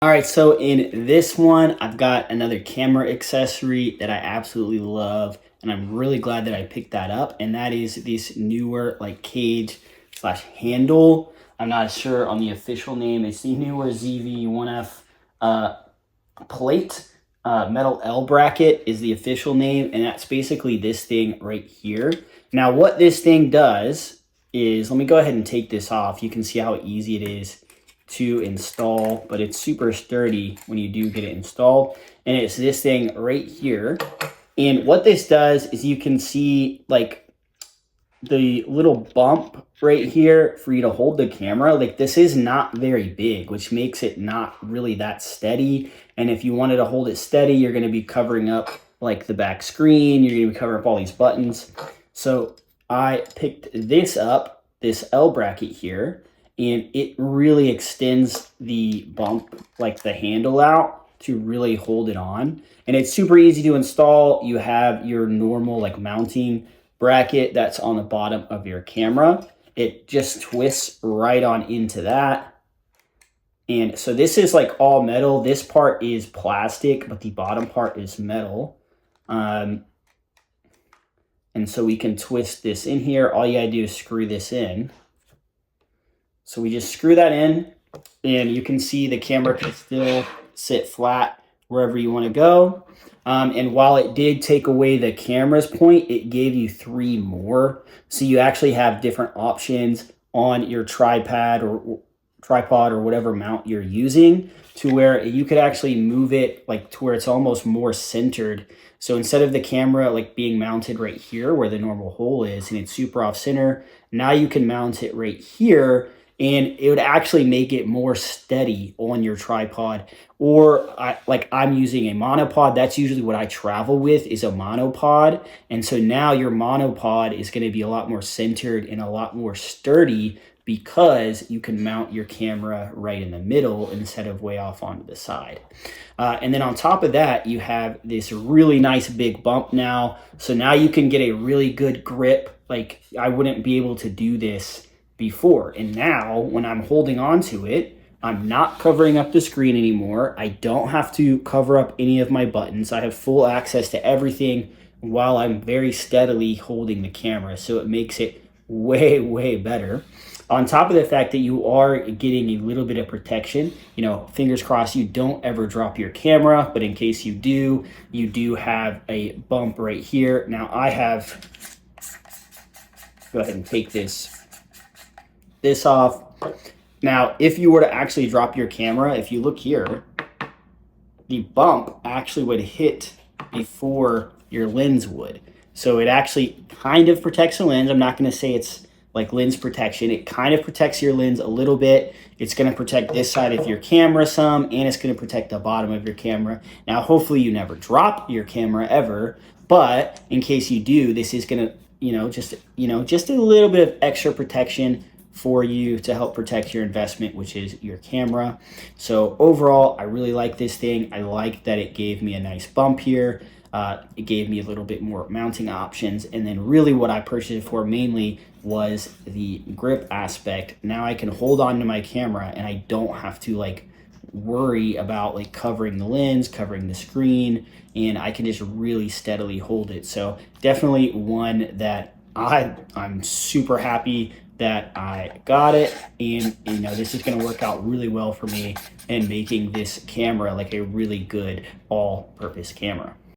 All right, so in this one, I've got another camera accessory that I absolutely love, and I'm really glad that I picked that up, and that is this Neewer cage slash handle. I'm not sure on the official name. It's the Neewer ZV1F plate. Metal L bracket is the official name, and that's basically this thing right here. Now, what this thing does is, let me go ahead and take this off. You can see how easy it is to install, but it's super sturdy when you do get it installed. And it's this thing right here. And what this does is you can see the little bump right here for you to hold the camera. Like, this is not very big, which makes it not really that steady. And if you wanted to hold it steady, you're going to be covering up like the back screen. You're going to be covering up all these buttons. So I picked this up, this L bracket here, and it really extends the bump, like the handle out, to really hold it on. And it's super easy to install. You have your normal mounting bracket that's on the bottom of your camera. It just twists right on into that. And so this is all metal. This part is plastic, but the bottom part is metal. And so we can twist this in here. All you gotta do is screw this in. So we just screw that in, and you can see the camera can still sit flat wherever you want to go. And while it did take away the camera's point, it gave you 3 more. So you actually have different options on your tripod or whatever mount you're using, to where you could actually move it to where it's almost more centered. So instead of the camera being mounted right here where the normal hole is and it's super off center, now you can mount it right here, and it would actually make it more steady on your tripod. Or I'm using a monopod. That's usually what I travel with, is a monopod. And so now your monopod is going to be a lot more centered and a lot more sturdy, because you can mount your camera right in the middle instead of way off onto the side. And then on top of that, you have this really nice big bump now. So now you can get a really good grip. I wouldn't be able to do this before. And now when I'm holding on to it, I'm not covering up the screen anymore. I don't have to cover up any of my buttons. I have full access to everything while I'm very steadily holding the camera. So it makes it way, way better. On top of the fact that you are getting a little bit of protection, fingers crossed you don't ever drop your camera, but in case you do have a bump right here. Now I have, go ahead and take this off. Now, if you were to actually drop your camera, if you look here, the bump actually would hit before your lens would. So it actually kind of protects the lens. I'm not going to say it's lens protection. It kind of protects your lens a little bit. It's going to protect this side of your camera some, and it's going to protect the bottom of your camera. Now, hopefully you never drop your camera ever, but in case you do, this is going to, just a little bit of extra protection for you to help protect your investment, which is your camera. So overall, I really like this thing. I like that it gave me a nice bump here. It gave me a little bit more mounting options. And then really what I purchased it for mainly was the grip aspect. Now I can hold on to my camera and I don't have to worry about covering the lens, covering the screen, and I can just really steadily hold it. So definitely one that I'm super happy that I got it, and this is going to work out really well for me in making this camera a really good all-purpose camera.